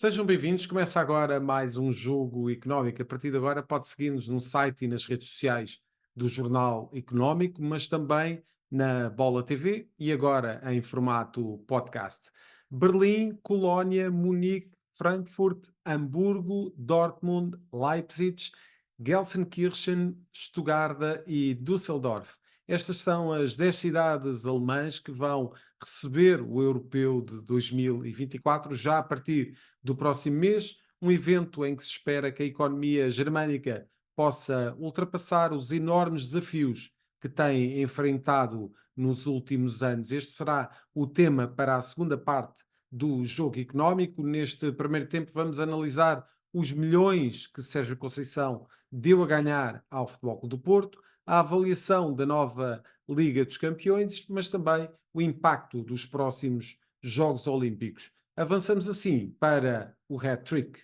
Sejam bem-vindos. Começa agora mais um jogo económico. A partir de agora pode seguir-nos no site e nas redes sociais do Jornal Económico, mas também na Bola TV e agora em formato podcast. Berlim, Colónia, Munique, Frankfurt, Hamburgo, Dortmund, Leipzig, Gelsenkirchen, Stuttgart e Düsseldorf. Estas são as 10 cidades alemãs que vão receber o Europeu de 2024 já a partir do próximo mês, um evento em que se espera que a economia germânica possa ultrapassar os enormes desafios que tem enfrentado nos últimos anos. Este será o tema para a segunda parte do jogo económico. Neste primeiro tempo, vamos analisar os milhões que Sérgio Conceição deu a ganhar ao Futebol Clube do Porto, a avaliação da nova Liga dos Campeões, mas também o impacto dos próximos Jogos Olímpicos. Avançamos assim para o hat-trick.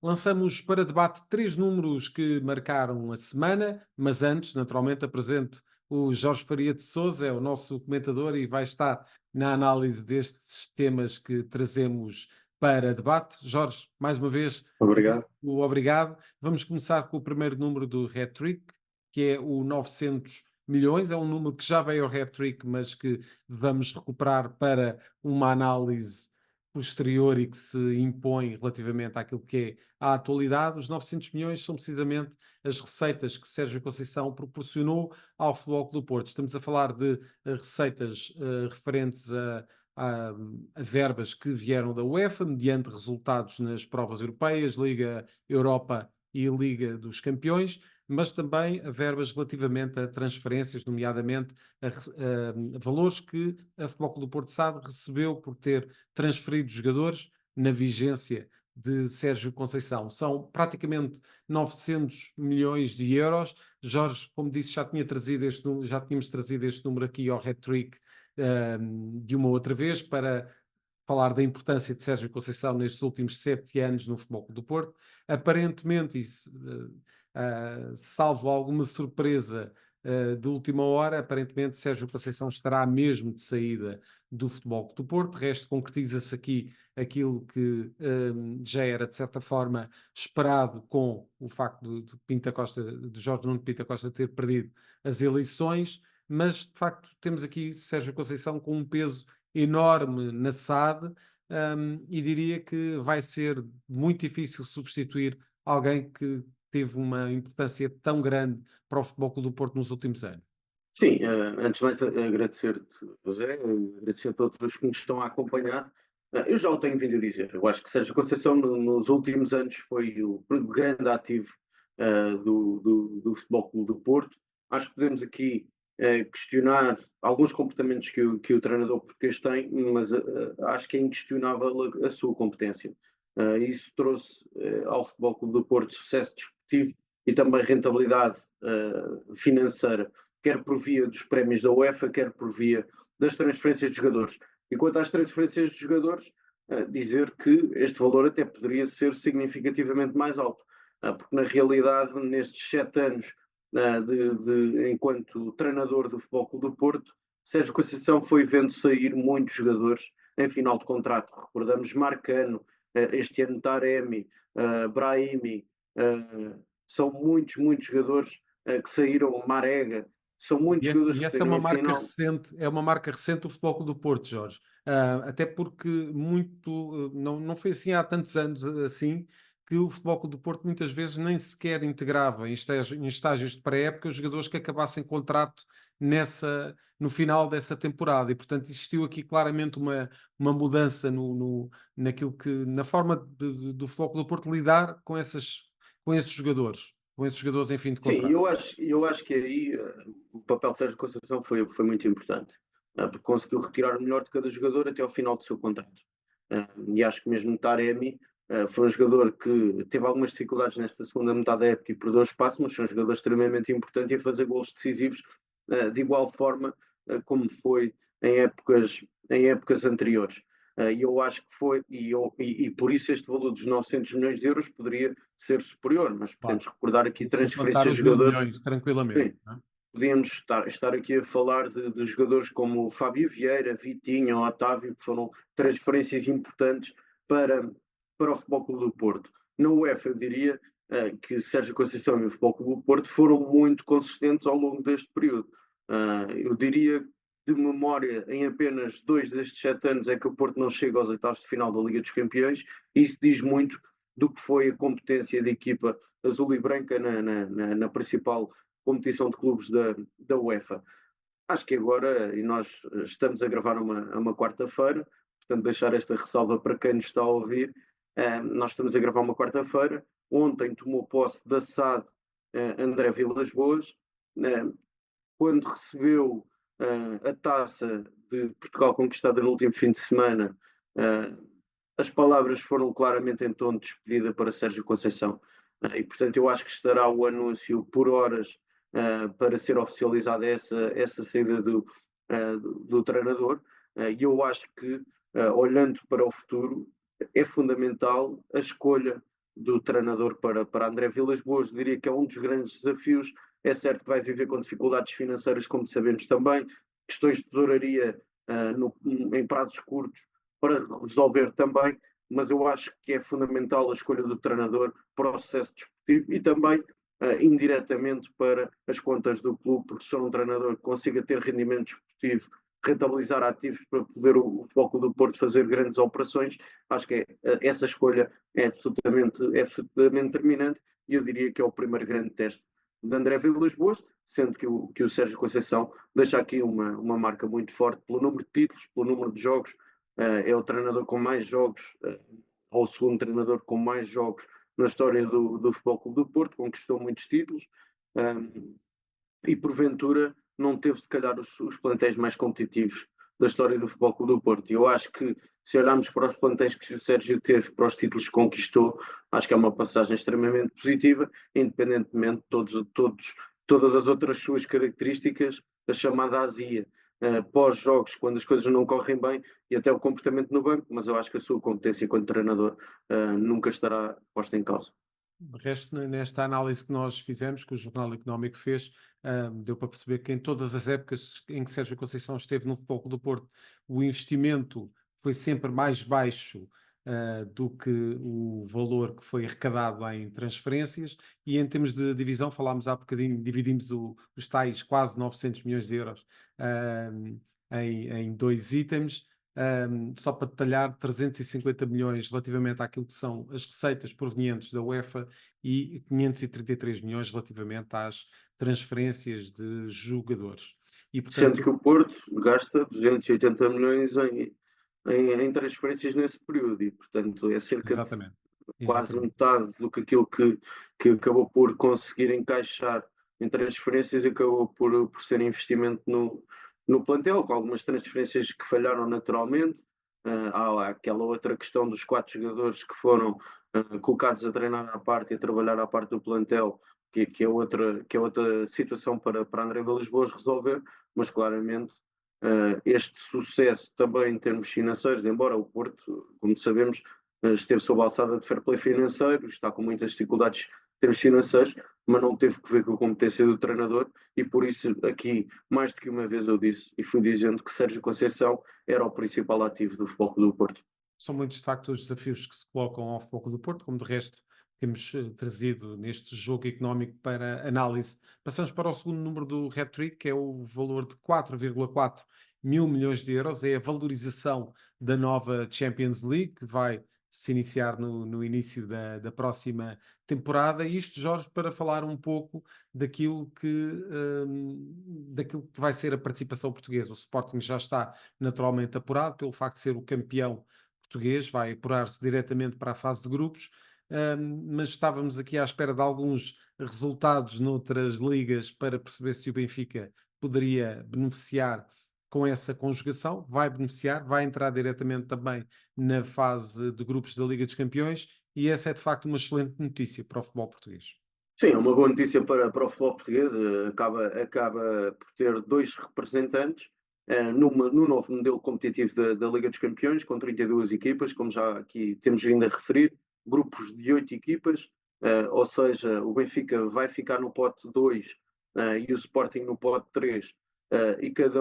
Lançamos para debate três números que marcaram a semana, mas antes, naturalmente, apresento o Jorge Faria de Sousa, é o nosso comentador e vai estar na análise destes temas que trazemos para debate. Jorge, mais uma vez, Obrigado. o obrigado. Vamos começar com o primeiro número do hat-trick, que é o 900 milhões. É um número que já veio ao hat-trick, mas que vamos recuperar para uma análise posterior e que se impõe relativamente àquilo que é a atualidade. Os 900 milhões são precisamente as receitas que Sérgio Conceição proporcionou ao Futebol Clube do Porto. Estamos a falar de receitas referentes a verbas que vieram da UEFA, mediante resultados nas provas europeias, Liga Europa e Liga dos Campeões, mas também a verbas relativamente a transferências, nomeadamente a valores que a Futebol Clube do Porto SAD recebeu por ter transferido jogadores na vigência de Sérgio Conceição. São praticamente 900 milhões de euros. Jorge, como disse, já tínhamos trazido este número aqui ao hat-trick de uma outra vez para falar da importância de Sérgio Conceição nestes últimos 7 anos no Futebol Clube do Porto. Aparentemente, salvo alguma surpresa de última hora, aparentemente Sérgio Conceição estará mesmo de saída do Futebol Clube do Porto. De resto, concretiza-se aqui aquilo que já era, de certa forma, esperado com o facto de Jorge Nuno Pinto Costa ter perdido as eleições, mas, de facto, temos aqui Sérgio Conceição com um peso enorme na SAD, e diria que vai ser muito difícil substituir alguém que teve uma importância tão grande para o Futebol Clube do Porto nos últimos anos. Sim, antes de mais agradecer-te, José, agradecer a todos os que nos estão a acompanhar. Eu já o tenho vindo a dizer, eu acho que Sérgio Conceição nos últimos anos foi o grande ativo do Futebol Clube do Porto. Acho que podemos aqui questionar alguns comportamentos que o treinador português tem, mas acho que é inquestionável a sua competência. Isso trouxe ao Futebol Clube do Porto sucesso desportivo e também rentabilidade financeira, quer por via dos prémios da UEFA, quer por via das transferências de jogadores. E quanto às transferências de jogadores, dizer que este valor até poderia ser significativamente mais alto, porque na realidade, nestes 7 anos enquanto treinador do Futebol Clube do Porto, Sérgio Conceição foi vendo sair muitos jogadores em final de contrato. Recordamos Marcano, este ano Taremi, Brahimi, são muitos jogadores que saíram, Marega, são muitos jogadores E que essa é saíram uma em marca final. recente, é uma marca recente do Futebol Clube do Porto, Jorge. Até porque não foi assim há tantos anos assim que o Futebol Clube do Porto muitas vezes nem sequer integrava em estágios de pré-época os jogadores que acabassem contrato no final dessa temporada e portanto existiu aqui claramente uma mudança na forma do Futebol Clube do Porto lidar com esses jogadores em fim de Sim, contrato. eu acho que aí o papel de Sérgio Conceição foi muito importante, porque conseguiu retirar o melhor de cada jogador até ao final do seu contrato. E acho que mesmo Taremi foi um jogador que teve algumas dificuldades nesta segunda metade da época e perdeu espaço, mas foi um jogador extremamente importante e a fazer golos decisivos de igual forma como foi em épocas anteriores. E eu acho que foi, e por isso este valor dos 900 milhões de euros poderia ser superior, mas Claro. podemos recordar aqui Suplantar transferências os de mil jogadores. milhões tranquilamente, Sim, não é? podíamos estar aqui a falar de jogadores como o Fábio Vieira, Vitinho, Otávio, que foram transferências importantes para, para o Futebol Clube do Porto. Na UEFA, eu diria que Sérgio Conceição e o Futebol Clube do Porto foram muito consistentes ao longo deste período. Eu diria de memória, em apenas 2 destes 7 anos é que o Porto não chega aos oitavos de final da Liga dos Campeões, e isso diz muito do que foi a competência da equipa azul e branca na principal competição de clubes da UEFA. Acho que agora, e nós estamos a gravar uma quarta-feira, portanto deixar esta ressalva para quem nos está a ouvir, nós estamos a gravar uma quarta-feira, ontem tomou posse da SAD André Vilas Boas, quando recebeu a taça de Portugal conquistada no último fim de semana, as palavras foram claramente em tom de despedida para Sérgio Conceição. E, portanto, eu acho que estará o anúncio por horas para ser oficializada essa saída do treinador. E eu acho que, olhando para o futuro, é fundamental a escolha do treinador para André Vilas Boas. Eu diria que é um dos grandes desafios. É certo que vai viver com dificuldades financeiras, como sabemos também, questões de tesouraria em prazos curtos para resolver também, mas eu acho que é fundamental a escolha do treinador para o sucesso desportivo e também indiretamente para as contas do clube, porque se for um treinador que consiga ter rendimento desportivo, rentabilizar ativos para poder o Futebol do Porto fazer grandes operações, acho que essa escolha é absolutamente determinante, e eu diria que é o primeiro grande teste de André Vilas Boas, sendo que o Sérgio Conceição deixa aqui uma marca muito forte pelo número de títulos, pelo número de jogos. É o treinador com mais jogos, ou o segundo treinador com mais jogos na história do Futebol Clube do Porto, conquistou muitos títulos, e porventura não teve se calhar os plantéis mais competitivos da história do Futebol Clube do Porto. E eu acho que se olharmos para os plantéis que o Sérgio teve, para os títulos que conquistou, acho que é uma passagem extremamente positiva, independentemente de todas as outras suas características, a chamada azia. Pós-jogos, quando as coisas não correm bem, e até o comportamento no banco, mas eu acho que a sua competência enquanto treinador nunca estará posta em causa. De resto, nesta análise que nós fizemos, que o Jornal Económico fez, deu para perceber que em todas as épocas em que Sérgio Conceição esteve no Futebol Clube do Porto, o investimento foi sempre mais baixo do que o valor que foi arrecadado em transferências, e em termos de divisão, falámos há bocadinho, dividimos os tais quase 900 milhões de euros em dois itens. Só para detalhar, 350 milhões relativamente àquilo que são as receitas provenientes da UEFA e 533 milhões relativamente às transferências de jogadores. E, Sendo que portanto, o Porto gasta 280 milhões em transferências nesse período, e portanto é cerca de exatamente, quase exatamente. metade do que aquilo que acabou por conseguir encaixar em transferências acabou por ser investimento no plantel, com algumas transferências que falharam naturalmente. Há aquela outra questão dos 4 jogadores que foram colocados a treinar à parte e a trabalhar à parte do plantel, que é outra situação para André Vilas Boas resolver, mas claramente este sucesso também em termos financeiros, embora o Porto, como sabemos, esteve sob a alçada de fair play financeiro, está com muitas dificuldades em termos financeiros, mas não teve que ver com a competência do treinador, e por isso aqui, mais do que uma vez eu disse, e fui dizendo que Sérgio Conceição era o principal ativo do Futebol Clube do Porto. São muitos, de facto, os desafios que se colocam ao Futebol Clube do Porto, como de resto temos trazido neste jogo económico para análise. Passamos para o segundo número do hat-trick, que é o valor de 4,4 mil milhões de euros, é a valorização da nova Champions League, que vai se iniciar no início da próxima temporada. E isto, Jorge, para falar um pouco daquilo que vai ser a participação portuguesa. O Sporting já está naturalmente apurado pelo facto de ser o campeão português, vai apurar-se diretamente para a fase de grupos, mas estávamos aqui à espera de alguns resultados noutras ligas para perceber se o Benfica poderia beneficiar com essa conjugação. Vai beneficiar, vai entrar diretamente também na fase de grupos da Liga dos Campeões, e essa é de facto uma excelente notícia para o futebol português. Sim, é uma boa notícia para o futebol português. Acaba por ter 2 representantes no novo modelo competitivo da Liga dos Campeões, com 32 equipas, como já aqui temos vindo a referir, grupos de 8 equipas, ou seja, o Benfica vai ficar no pote 2 e o Sporting no pote 3, e cada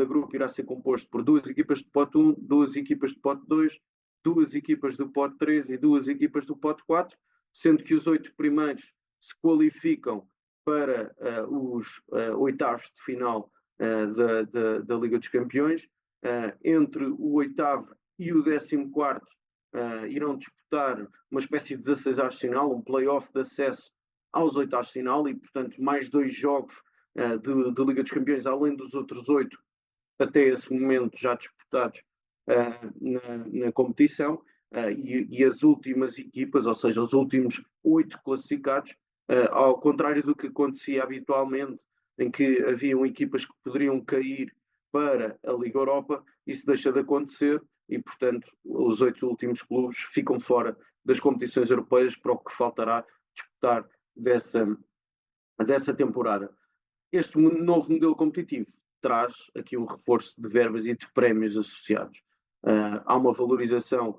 grupo irá ser composto por duas equipas de pote 1, duas equipas de pote 2, duas equipas do pote 3 e duas equipas do pote 4, sendo que os 8 primeiros se qualificam para os oitavos de final da Liga dos Campeões. Entre o oitavo e o 14º irão disputar uma espécie de 16avos de final, um play-off de acesso aos oitavos de final e, portanto, mais 2 jogos de Liga dos Campeões, além dos outros 8 até esse momento já disputados na competição, e as últimas equipas, ou seja, os últimos 8 classificados, ao contrário do que acontecia habitualmente, em que haviam equipas que poderiam cair para a Liga Europa, isso deixa de acontecer e, portanto, os 8 últimos clubes ficam fora das competições europeias para o que faltará disputar dessa temporada. Este novo modelo competitivo traz aqui um reforço de verbas e de prémios associados. Há uma valorização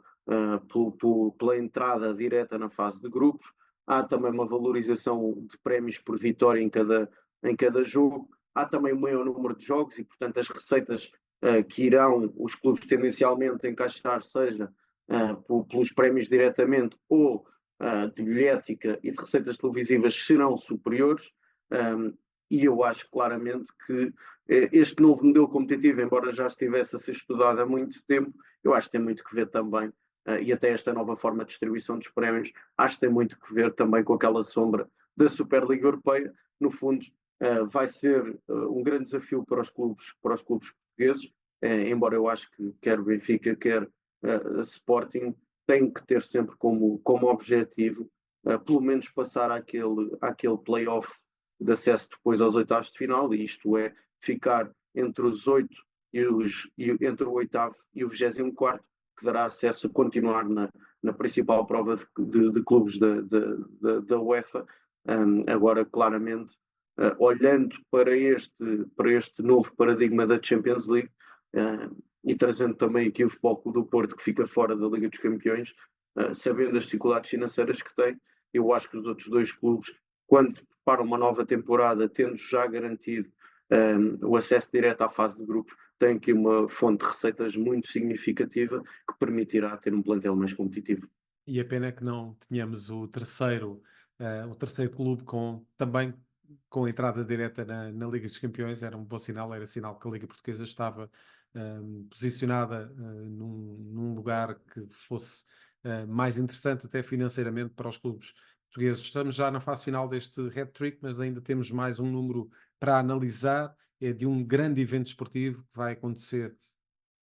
pela entrada direta na fase de grupos, há também uma valorização de prémios por vitória em cada jogo, há também um maior número de jogos e, portanto, as receitas que irão os clubes tendencialmente encaixar, seja pelos prémios diretamente ou de bilhética e de receitas televisivas, serão superiores. E eu acho claramente que este novo modelo competitivo, embora já estivesse a ser estudado há muito tempo, eu acho que tem muito que ver também, e até esta nova forma de distribuição dos prémios, acho que tem muito que ver também com aquela sombra da Superliga Europeia. No fundo, vai ser um grande desafio para os clubes portugueses, embora eu acho que quer Benfica, quer Sporting, tem que ter sempre como objetivo, pelo menos passar àquele play-off de acesso depois aos oitavos de final, e isto é, ficar entre os 8 entre o oitavo e o 24º, que dará acesso a continuar na principal prova de clubes da UEFA. Agora, claramente, olhando para este novo paradigma da Champions League, e trazendo também aqui o Futebol Clube do Porto, que fica fora da Liga dos Campeões, sabendo as dificuldades financeiras que tem, eu acho que os outros 2 clubes, quando preparam uma nova temporada, tendo já garantido o acesso direto à fase de grupos, têm aqui uma fonte de receitas muito significativa que permitirá ter um plantel mais competitivo. E a pena é que não tenhamos o terceiro clube também com entrada direta na Liga dos Campeões. Era um bom sinal, era sinal que a Liga Portuguesa estava posicionada num lugar que fosse mais interessante até financeiramente para os clubes portugueses. Estamos já na fase final deste hat-trick, mas ainda temos mais um número para analisar. É de um grande evento esportivo que vai acontecer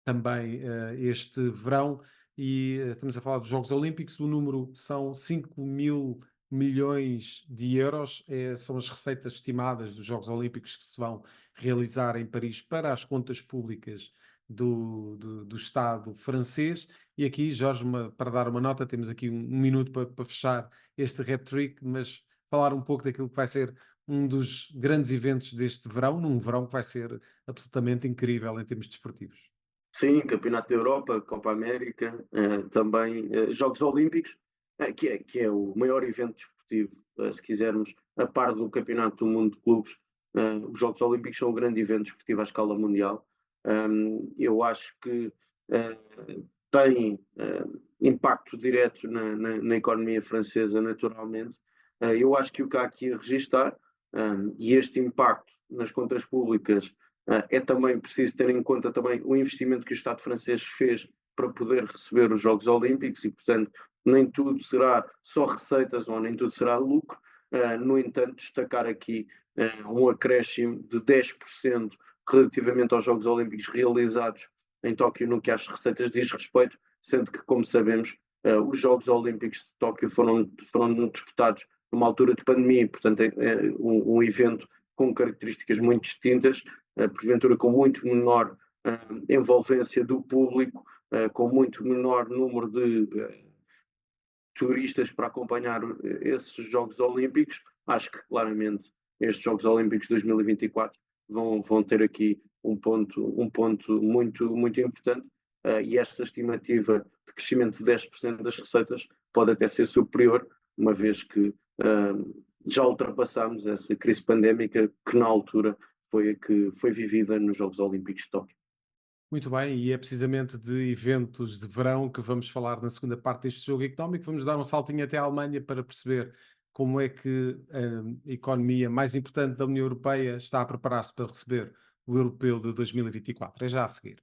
também este verão, e estamos a falar dos Jogos Olímpicos. O número são 5 mil milhões de euros, são as receitas estimadas dos Jogos Olímpicos que se vão realizar em Paris para as contas públicas do Estado francês. E aqui, Jorge, para dar uma nota, temos aqui um minuto para fechar este hat-trick, mas falar um pouco daquilo que vai ser um dos grandes eventos deste verão, num verão que vai ser absolutamente incrível em termos desportivos. Sim, Campeonato da Europa, Copa América, também Jogos Olímpicos, que é o maior evento desportivo, se quisermos, a par do Campeonato do Mundo de Clubes. Os Jogos Olímpicos são um grande evento desportivo à escala mundial. Eu acho que tem impacto direto na economia francesa, naturalmente. Eu acho que o que há aqui a registar, e este impacto nas contas públicas, é também preciso ter em conta também o investimento que o Estado francês fez para poder receber os Jogos Olímpicos e, portanto, nem tudo será só receitas ou nem tudo será lucro. No entanto, destacar aqui um acréscimo de 10% relativamente aos Jogos Olímpicos realizados em Tóquio no que às receitas diz respeito, sendo que, como sabemos, os Jogos Olímpicos de Tóquio foram disputados numa altura de pandemia, portanto é um evento com características muito distintas, porventura com muito menor envolvência do público, com muito menor número de turistas para acompanhar esses Jogos Olímpicos. Acho que claramente estes Jogos Olímpicos 2024 vão ter aqui um ponto muito, muito importante, e esta estimativa de crescimento de 10% das receitas pode até ser superior, uma vez que já ultrapassámos essa crise pandémica que na altura foi a que foi vivida nos Jogos Olímpicos de Tóquio. Muito bem, e é precisamente de eventos de verão que vamos falar na segunda parte deste jogo económico. Vamos dar um saltinho até à Alemanha para perceber como é que a economia mais importante da União Europeia está a preparar-se para receber o Europeu de 2024. É já a seguir.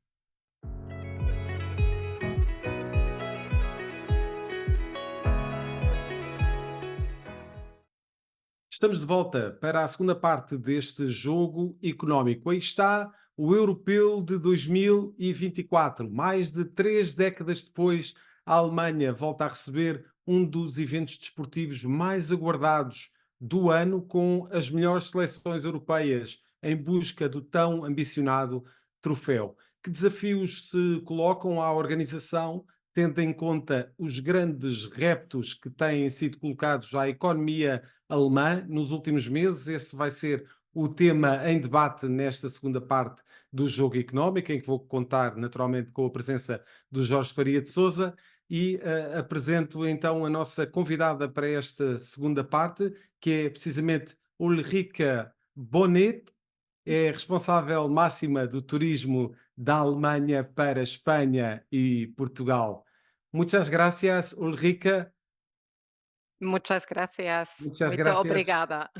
Estamos de volta para a segunda parte deste jogo económico. Aí está o Europeu de 2024. Mais de 3 décadas depois, a Alemanha volta a receber um dos eventos desportivos mais aguardados do ano, com as melhores seleções europeias em busca do tão ambicionado troféu. Que desafios se colocam à organização, tendo em conta os grandes reptos que têm sido colocados à economia alemã nos últimos meses? Esse vai ser o tema em debate nesta segunda parte do Jogo Económico, em que vou contar naturalmente com a presença do Jorge Faria de Sousa e apresento então a nossa convidada para esta segunda parte, que é precisamente Ulrika Bonet, é responsável máxima do turismo da Alemanha para Espanha e Portugal. Muchas gracias, Ulrika. Muchas gracias. Muchas Muito gracias. obrigada.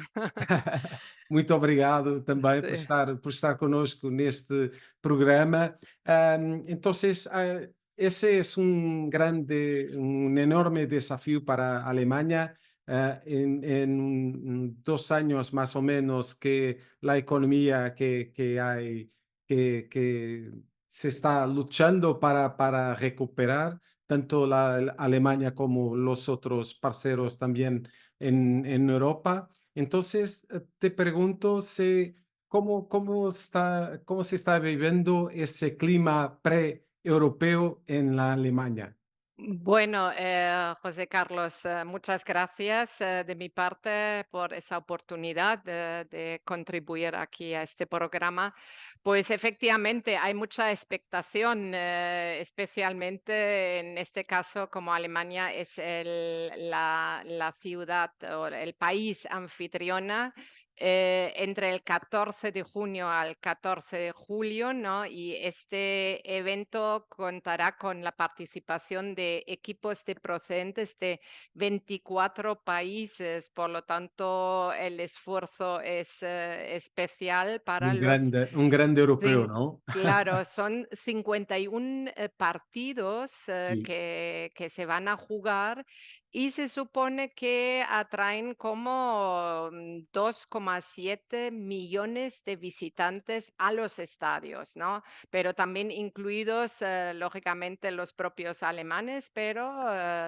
Muito obrigado também Sí. por estar connosco neste programa. Entonces, ese es un enorme desafío para Alemania. En 2 años más o menos que la economía que hay, que se está luchando para recuperar, tanto la Alemania como los otros parceros también en Europa. Entonces, te pregunto cómo se está viviendo ese clima pre-europeo en la Alemania. Bueno, José Carlos, muchas gracias de mi parte por esa oportunidad de contribuir aquí a este programa. Pues efectivamente hay mucha expectación, especialmente en este caso como Alemania es la ciudad o el país anfitriona. Entre el 14 de junio al 14 de julio, ¿no? Y este evento contará con la participación de equipos de procedentes de 24 países, por lo tanto, el esfuerzo es especial para los Un grande europeo, Cin ¿no? claro, son 51 partidos, Sí, que se van a jugar y se supone que atraen como 2,7 millones de visitantes a los estadios, ¿no? Pero también incluidos, lógicamente, los propios alemanes, pero,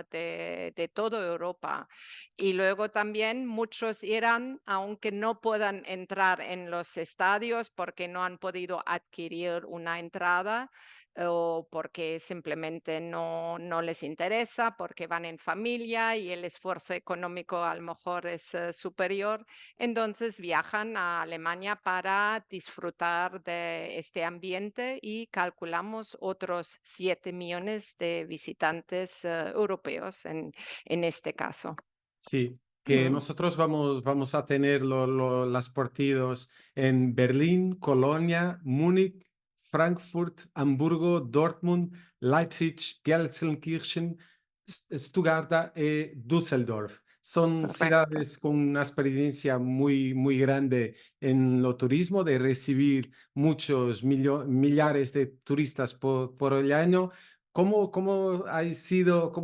de toda Europa. Y luego también muchos irán, aunque no puedan entrar en los estadios porque no han podido adquirir una entrada o porque simplemente no les interesa, porque van en familia y el esfuerzo económico a lo mejor es superior. Entonces viajan a Alemania para disfrutar de este ambiente y calculamos otros 7 millones de visitantes europeos en este caso. sí. Que Mm, nosotros vamos a tener los partidos en Berlín, Colonia, Múnich, Frankfurt, Hamburgo, Dortmund, Leipzig, Gelsenkirchen, Stuttgart y Düsseldorf. Son correcto. ciudades con una experiencia muy grande en lo turismo, de recibir muchos millares de turistas por el año. ¿Cómo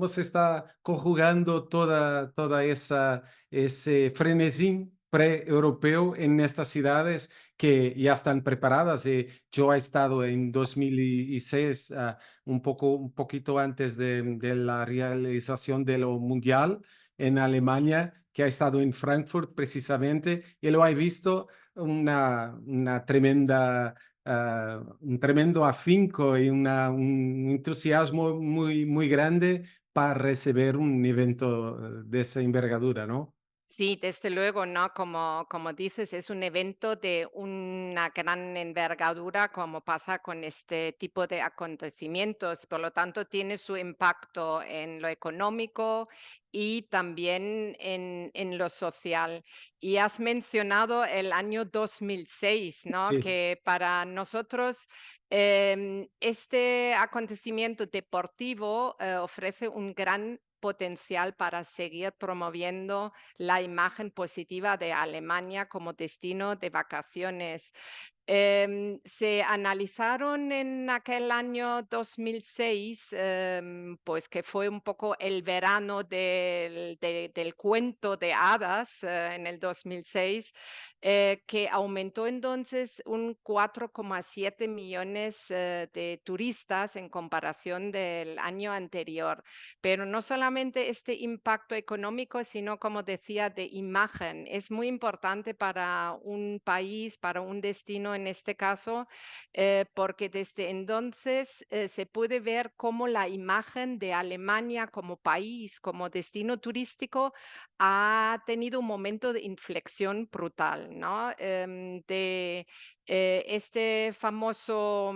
se está conjugando toda ese frenesí pre-europeo en estas ciudades que ya están preparadas? Yo he estado en 2006, un poquito antes de la realización de lo mundial en Alemania, que ha estado en Frankfurt precisamente, y lo he visto una tremenda un tremendo afinco y un entusiasmo muy grande para recibir un evento de esa envergadura, ¿no? Sí, desde luego, ¿no? Como dices, es un evento de una gran envergadura, como pasa con este tipo de acontecimientos. Por lo tanto, tiene su impacto en lo económico y también en lo social. Y has mencionado el año 2006, ¿no? Sí, Que para nosotros este acontecimiento deportivo ofrece un gran potencial para seguir promoviendo la imagen positiva de Alemania como destino de vacaciones. Se analizaron en aquel año 2006, pues que fue un poco el verano del cuento de hadas en el 2006, que aumentó entonces un 4,7 millones de turistas en comparación del año anterior. Pero no solamente este impacto económico, sino, como decía, de imagen. Es muy importante para un país, para un destino en este caso, porque desde entonces se puede ver cómo la imagen de Alemania como país, como destino turístico, ha tenido un momento de inflexión brutal, ¿no? Este famoso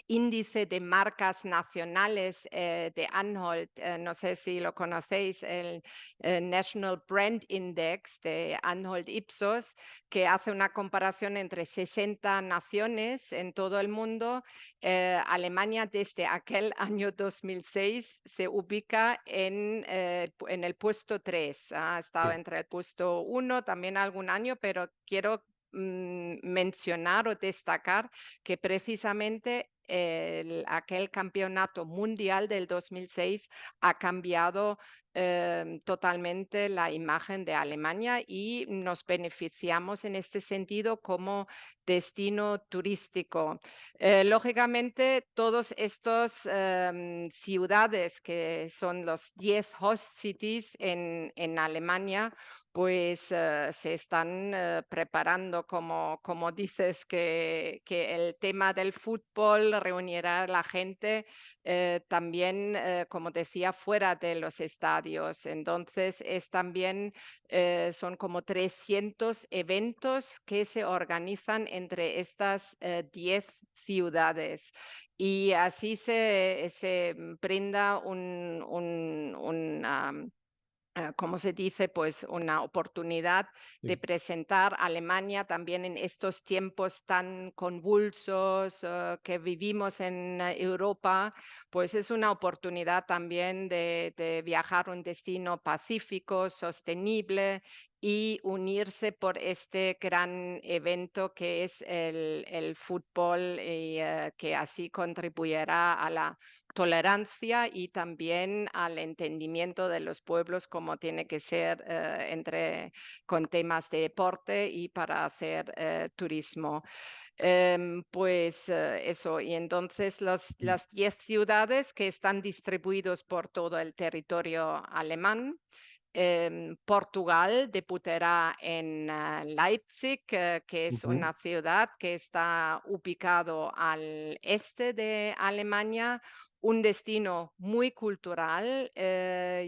índice de marcas nacionales de Anhalt, no sé si lo conocéis, el National Brand Index de Anhalt Ipsos, que hace una comparación entre 60 naciones en todo el mundo. Alemania desde aquel año 2006 se ubica en el puesto 3. Ha estado sí. entre el puesto 1 también algún año, pero quiero mencionar o destacar que precisamente aquel campeonato mundial del 2006 ha cambiado totalmente la imagen de Alemania y nos beneficiamos en este sentido como destino turístico. Lógicamente, todos estos ciudades que son los 10 host cities en Alemania, pues se están preparando, como dices, que el tema del fútbol reunirá a la gente también, como decía, fuera de los estadios. Entonces, es también, son como 300 eventos que se organizan entre estas 10 ciudades. Y así se brinda ¿cómo se dice? Pues una oportunidad de Sí. presentar a Alemania también en estos tiempos tan convulsos que vivimos en Europa, pues es una oportunidad también de viajar a un destino pacífico, sostenible y unirse por este gran evento que es el fútbol y que así contribuirá a la tolerancia y también al entendimiento de los pueblos como tiene que ser con temas de deporte y para hacer turismo. Pues eso, y entonces Mm. las 10 ciudades que están distribuidos por todo el territorio alemán. Portugal debutará en Leipzig, que es Ujú. una ciudad que está ubicado al este de Alemania, un destino muy cultural.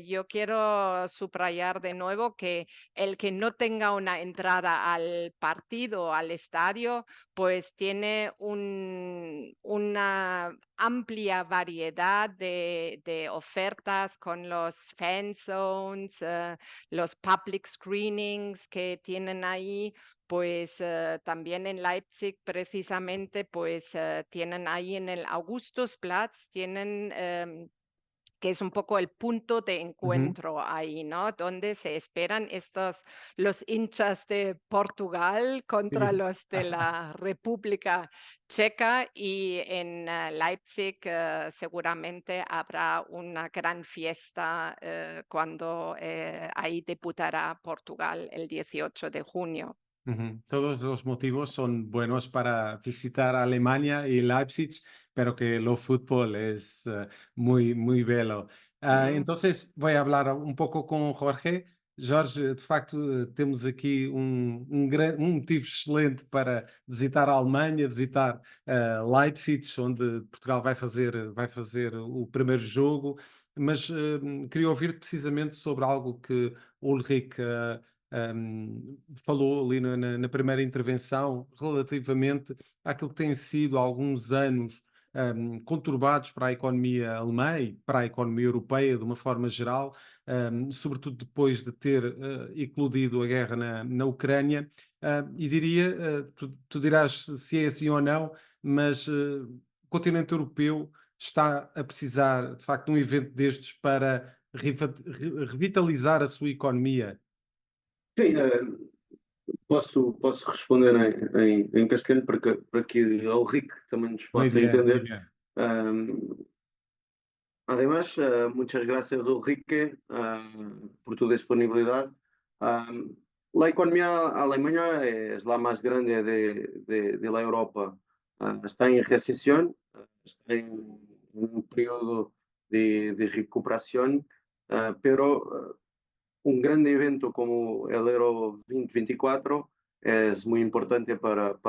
Yo quiero subrayar de nuevo que el que no tenga una entrada al partido, al estadio, pues tiene una amplia variedad de ofertas con los fan zones, los public screenings que tienen ahí. Pues también en Leipzig precisamente, pues tienen ahí en el Augustusplatz, tienen que es un poco el punto de Ujú. encuentro ahí, ¿no? Donde se esperan los hinchas de Portugal contra Sí. los de la República Checa y en Leipzig seguramente habrá una gran fiesta cuando ahí debutará Portugal el 18 de junio. Ujú. Todos los motivos son buenos para visitar Alemania y Leipzig, pero que lo fútbol es muy, muy belo. Mm, Entonces voy a hablar un pouco com o Jorge. Jorge, de facto, temos aqui um motivo excelente para visitar a Alemanha, visitar Leipzig, onde Portugal vai fazer o primeiro jogo, mas queria ouvir precisamente sobre algo que o Ulrich falou ali na primeira intervenção relativamente àquilo que têm sido alguns anos conturbados para a economia alemã e para a economia europeia de uma forma geral, sobretudo depois de ter eclodido a guerra na Ucrânia. E diria, tu dirás se é assim ou não, mas o continente europeu está a precisar de facto de um evento destes para revitalizar a sua economia. Sim, posso responder em castelhano para que o Rick também nos Muy possa bien, muy entender. bien. Además, muchas gracias, Ulrike, por tu disponibilidad. La economía alemana es la más grande de la Europa. Está en recesión, está en un periodo de recuperación, pero un gran evento como el Euro 2024 es muy importante para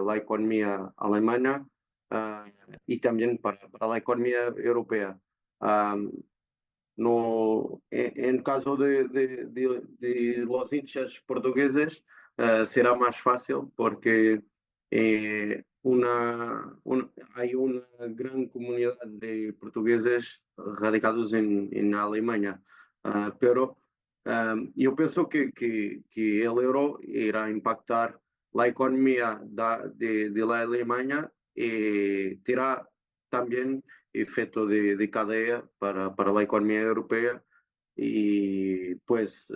la economía alemana, ah, y también para la economía europea. Am, no, en caso de los hinchas portugueses, será más fácil porque hay una gran comunidad de portugueses radicados en Alemania. Pero yo pienso que el euro irá impactar la economía de la Alemania y terá también efecto de cadea para la economía europea y pues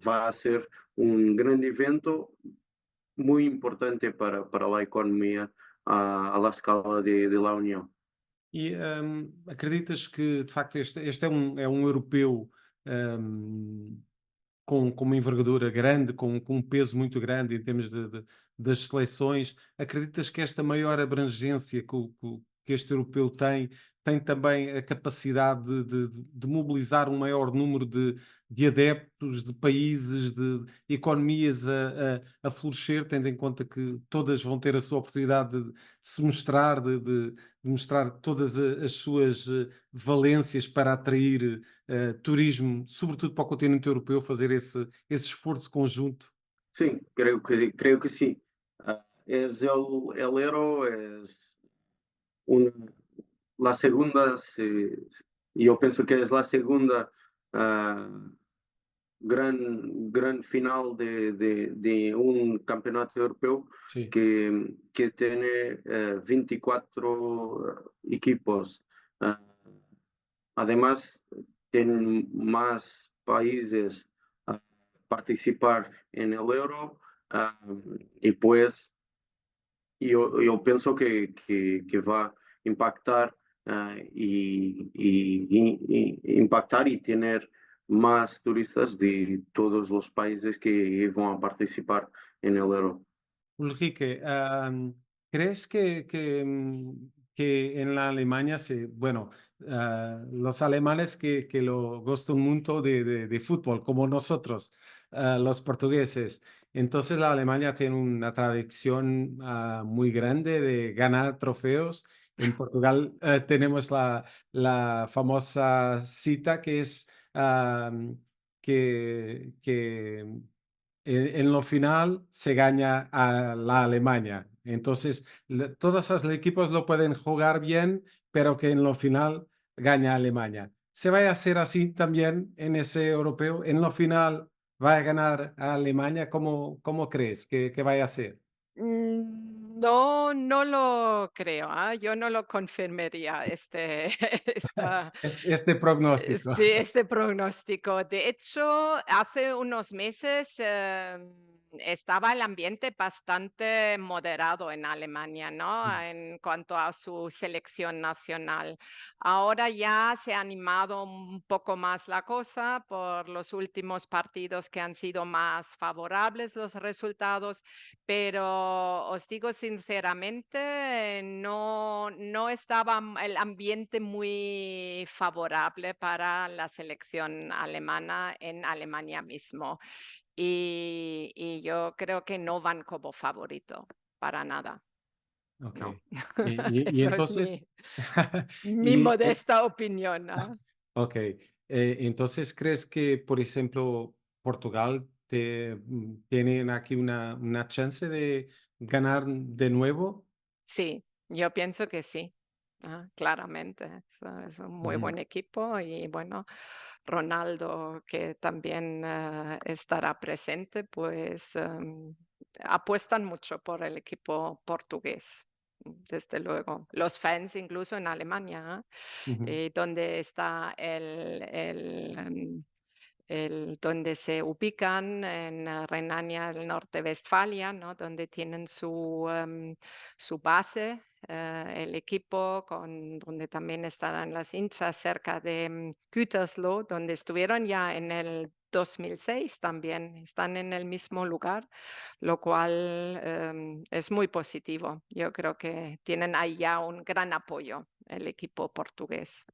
va a ser un gran evento muy importante para la economía a la escala de la Unión. E acreditas que, de facto, este é um europeu hum, com uma envergadura grande, com um peso muito grande em termos das seleções? Acreditas que esta maior abrangência que este europeu tem também a capacidade de mobilizar um maior número de adeptos, de países, de economias a florescer, tendo em conta que todas vão ter a sua oportunidade de se mostrar, de mostrar todas as suas valências para atrair turismo, sobretudo para o continente europeu, fazer esse esforço conjunto? Sí, creo que sí. Es el euro, es una, la segunda, yo pienso que es la segunda ah, gran final de un campeonato europeo Sim. que tiene 24 equipos. Ah, Además, tienen más países a participar en el euro, y pues yo pienso que va a impactar, impactar y tener más turistas de todos los países que van a participar en el euro. Ulrike, ¿crees que en la Alemania bueno, los alemanes que lo gustan mucho de fútbol, como nosotros, los portugueses, entonces la Alemania tiene una tradición muy grande de ganar trofeos. En Portugal tenemos la famosa cita que es que en lo final se gana a la Alemania. Entonces, todos los equipos lo pueden jugar bien, pero que en lo final gana Alemania. ¿Se va a hacer así también en ese europeo? ¿En lo final va a ganar a Alemania? ¿Cómo crees que vaya a ser? No, no lo creo, yo no lo confirmaría esta Este pronóstico. sí, este pronóstico. De hecho, hace unos meses, estaba el ambiente bastante moderado en Alemania, ¿no? Mm. En cuanto a su selección nacional. Ahora ya se ha animado un poco más la cosa por los últimos partidos que han sido más favorables los resultados, pero os digo sinceramente, no estaba el ambiente muy favorable para la selección alemana en Alemania mismo. Y yo creo que no van como favorito, para nada, Ok. no. Y Eso es entonces, mi y, modesta opinión, ¿ah? ok. Entonces, ¿crees que, por ejemplo, Portugal tienen aquí una chance de ganar de nuevo. Sí, yo pienso que sí, claramente. Es un muy Ujú, buen equipo y bueno, Ronaldo, que también estará presente, pues apuestan mucho por el equipo portugués, desde luego. Los fans incluso en Alemania, ujú. donde está donde se ubican en Renania del Norte-Westfalia, ¿no? Donde tienen su base, el equipo, donde también estarán las hinchas cerca de Gütersloh, donde estuvieron ya en el 2006 también, están en el mismo lugar, lo cual es muy positivo. Yo creo que tienen ahí ya un gran apoyo el equipo portugués.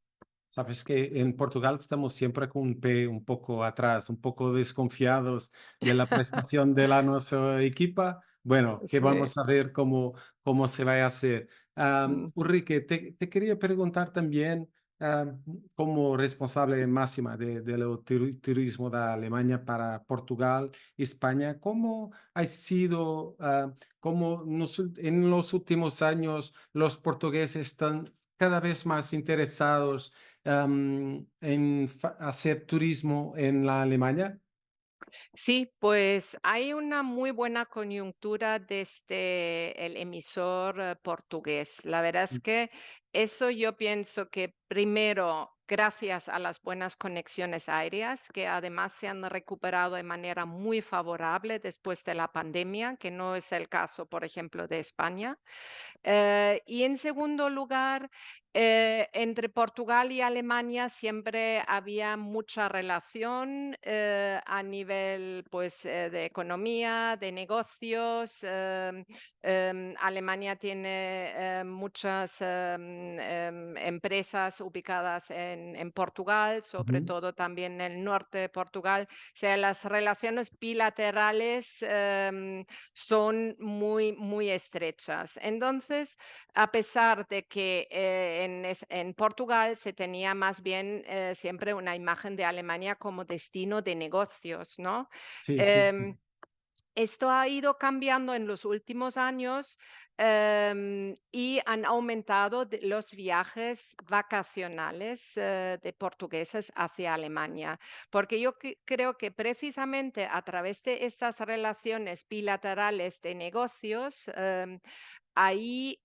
Sabes que en Portugal estamos siempre con un pie un poco atrás, un poco desconfiados de la prestación de la nuestra equipa. Bueno, que Sí. vamos a ver cómo se va a hacer. Mm. Ulrike, te quería preguntar también, como responsable máxima del turismo de Alemania para Portugal y España, ¿cómo ha sido, en los últimos años los portugueses están cada vez más interesados en hacer turismo en la Alemania? Sí, pues hay una muy buena coyuntura desde el emisor portugués. La verdad es que eso yo pienso que primero, gracias a las buenas conexiones aéreas, que además se han recuperado de manera muy favorable después de la pandemia, que no es el caso, por ejemplo, de España. Y en segundo lugar, entre Portugal y Alemania siempre había mucha relación a nivel pues, de economía, de negocios. Alemania tiene muchas empresas ubicadas en Portugal, sobre Ujú. todo también en el norte de Portugal. O sea, las relaciones bilaterales son muy, muy estrechas. Entonces, a pesar de que en Portugal se tenía más bien siempre una imagen de Alemania como destino de negocios, ¿no? Sí, sí, Em, Esto ha ido cambiando en los últimos años y han aumentado los viajes vacacionales de portugueses hacia Alemania, porque yo creo que precisamente a través de estas relaciones bilaterales de negocios, ahí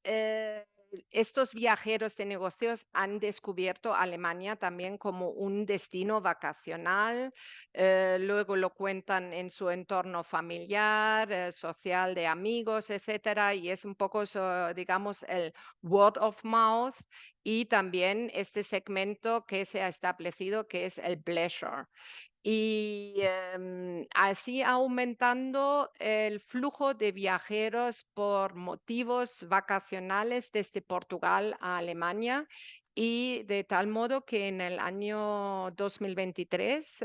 estos viajeros de negocios han descubierto Alemania también como un destino vacacional, luego lo cuentan en su entorno familiar, social, de amigos, etcétera, y es un poco, digamos, el word of mouth y también este segmento que se ha establecido que es el pleasure. Y así aumentando el flujo de viajeros por motivos vacacionales desde Portugal a Alemania y de tal modo que en el año 2023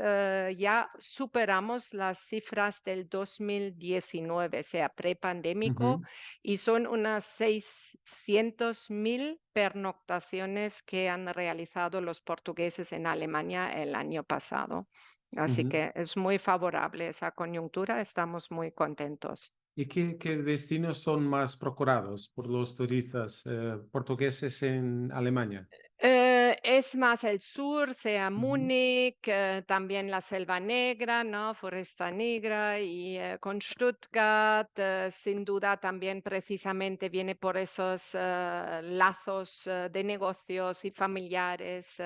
ya superamos las cifras del 2019, o sea, prepandémico, ujú, y son unas 600.000 pernoctaciones que han realizado los portugueses en Alemania el año pasado. Así ujú. que es muy favorable esa coyuntura, estamos muy contentos. ¿Y qué destinos son más procurados por los turistas portugueses en Alemania? Es más el sur, sea Ujú. Múnich, también la Selva Negra, ¿no? Foresta Negra y con Stuttgart, sin duda también precisamente viene por esos lazos de negocios y familiares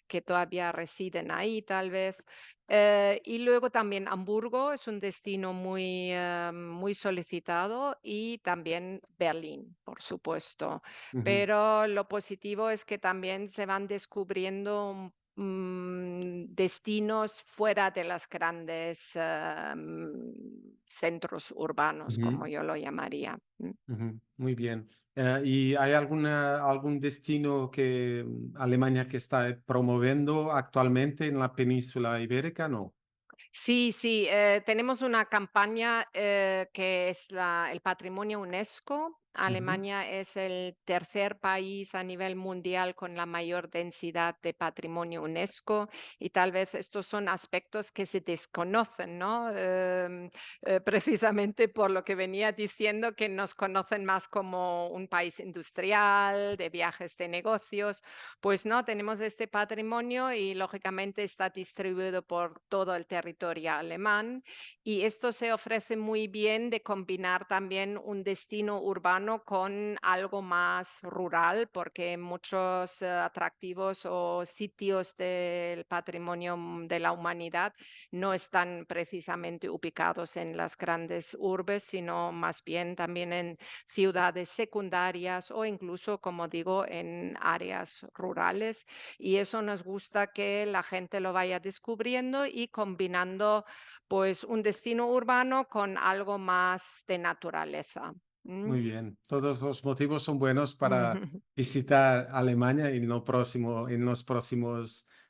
que todavía residen ahí, tal vez. Y luego también Hamburgo es un destino muy, muy solicitado y también Berlín, por supuesto. Ujú, Pero lo positivo es que también se van descubriendo destinos fuera de las grandes centros urbanos, como ujú, yo lo llamaría. ujú. Muy bien. ¿Y hay algún destino que Alemania que está promoviendo actualmente en la península ibérica? No. Sí, sí, tenemos una campaña que es el patrimonio UNESCO. Uhum. Alemania es el tercer país a nivel mundial con la mayor densidad de patrimonio UNESCO y tal vez estos son aspectos que se desconocen, ¿no? Precisamente por lo que venía diciendo, que nos conocen más como un país industrial, de viajes de negocios. Pues no, tenemos este patrimonio y lógicamente está distribuido por todo el territorio alemán y esto se ofrece muy bien de combinar también un destino urbano con algo más rural, porque muchos atractivos o sitios del patrimonio de la humanidad no están precisamente ubicados en las grandes urbes, sino más bien también en ciudades secundarias o incluso, como digo, en áreas rurales. Y eso nos gusta que la gente lo vaya descubriendo y combinando pues un destino urbano con algo más de naturaleza. ¿Mm? Muy bien, todos los motivos son buenos para visitar Alemania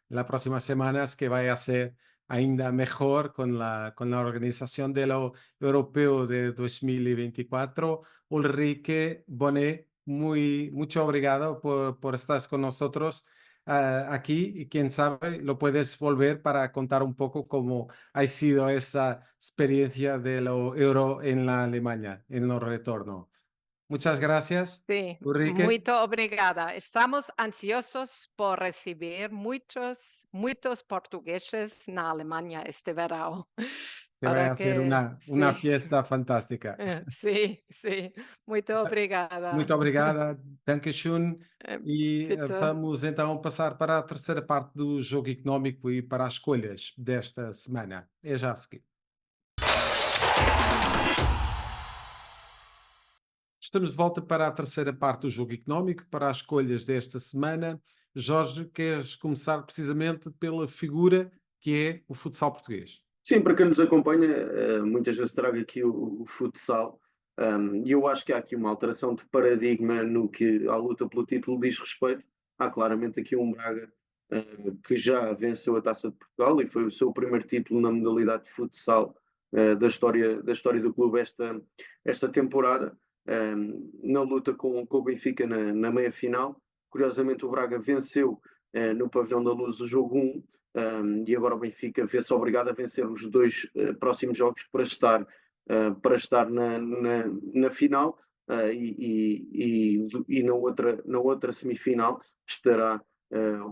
las próximas semanas que vaya a ser ainda mejor con la organización de lo europeo de 2024. Ulrike Bonet, mucho obrigado por estar con nosotros aquí y quién sabe, lo puedes volver para contar un poco cómo ha sido esa experiencia de lo euro en la Alemania, en el retorno. Muchas gracias, Sí, Ulrike. muy obrigada. Estamos ansiosos por recibir muchos, muchos portugueses en Alemania este verano, Que para vaya a ser que una sí, fiesta fantástica. sí, sí, muy Muito obrigada. obrigada, Dankeschön. E Bitte. vamos então passar para a terceira parte do jogo económico e para as escolhas desta semana. É já a seguir. Estamos de volta para a terceira parte do jogo económico, para as escolhas desta semana. Jorge, queres começar precisamente pela figura que é o futsal português? Sim, para quem nos acompanha, muitas vezes trago aqui o futsal, e eu acho que há aqui uma alteração de paradigma no que à luta pelo título diz respeito. Há claramente aqui um Braga, que já venceu a Taça de Portugal e foi o seu primeiro título na modalidade de futsal, da história do clube esta temporada, na luta com o Benfica na meia-final. Curiosamente, o Braga venceu no Pavilhão da Luz o jogo 1, e agora o Benfica vê-se obrigado a vencer os dois próximos jogos para estar na final, e na outra semifinal estará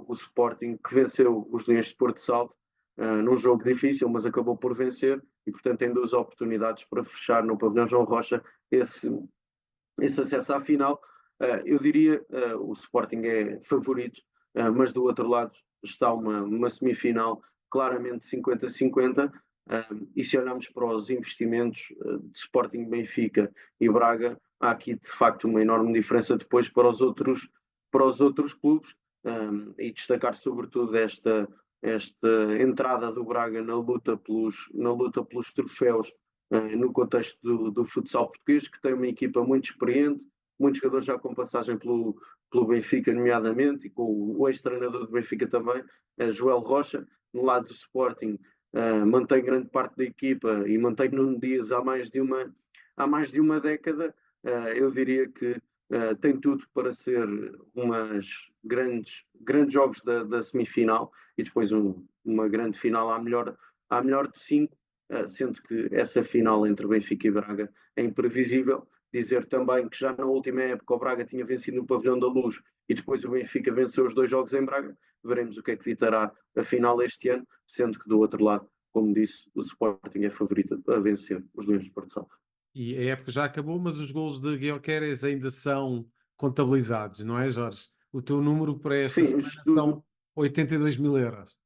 o Sporting, que venceu os Leões de Porto Salvo num jogo difícil, mas acabou por vencer e, portanto, tem duas oportunidades para fechar no Pavilhão João Rocha esse acesso à final. Eu diria o Sporting é favorito, mas do outro lado está uma semifinal claramente 50-50. E se olharmos para os investimentos de Sporting, Benfica e Braga, há aqui de facto uma enorme diferença depois para os outros clubes, e destacar sobretudo esta entrada do Braga na luta pelos troféus, no contexto do futsal português, que tem uma equipa muito experiente, muitos jogadores já com passagem pelo Benfica, nomeadamente, e com o ex-treinador do Benfica também, Joel Rocha. No lado do Sporting, mantém grande parte da equipa e mantém Nuno Dias há mais de uma década. Eu diria que tem tudo para ser umas grandes jogos da semifinal e depois uma grande final à melhor de 5, sendo que essa final entre Benfica e Braga é imprevisível. Dizer também que já na última época o Braga tinha vencido no Pavilhão da Luz e depois o Benfica venceu os dois jogos em Braga. Veremos o que é que ditará a final este ano, sendo que do outro lado, como disse, o Sporting é favorito a vencer os Leões de Porto Salvo. E a época já acabou, mas os golos de Gyökeres ainda são contabilizados, não é, Jorge? O teu número para esta Sim, um semana estudo, são 82 mil euros.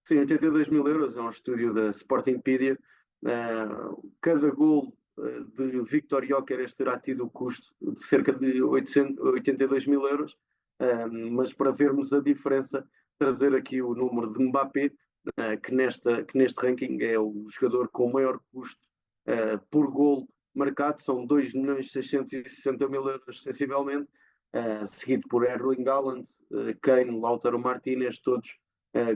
sim, 82 mil euros, é um estúdio da Sportingpedia. Cada gol de Victor Gyökeres terá tido o custo de cerca de 82 mil euros, mas para vermos a diferença, trazer aqui o número de Mbappé, que neste ranking é o jogador com o maior custo por gol marcado, são 2.660.000 euros sensivelmente, seguido por Erling Haaland, Kane, Lautaro Martínez, todos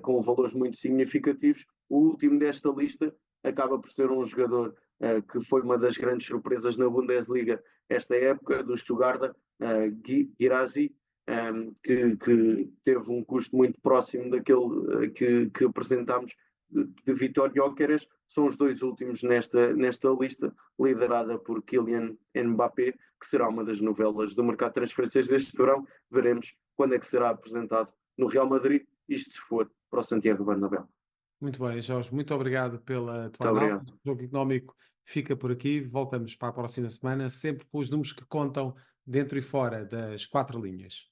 com valores muito significativos. o último desta lista acaba por ser um jogador que foi uma das grandes surpresas na Bundesliga esta época, do Stuttgart, Guirassy, que teve um custo muito próximo daquele que apresentámos de Vitor Gyökeres. São os dois últimos nesta lista, liderada por Kylian Mbappé, que será uma das novelas do mercado de transferências deste verão. Veremos quando é que será apresentado no Real Madrid, isto se for para o Santiago Bernabéu. Muito bem, Jorge, muito obrigado pela tua Muito análise. obrigado. O Jogo Económico fica por aqui, voltamos para a próxima semana, sempre com os números que contam dentro e fora das 4 linhas.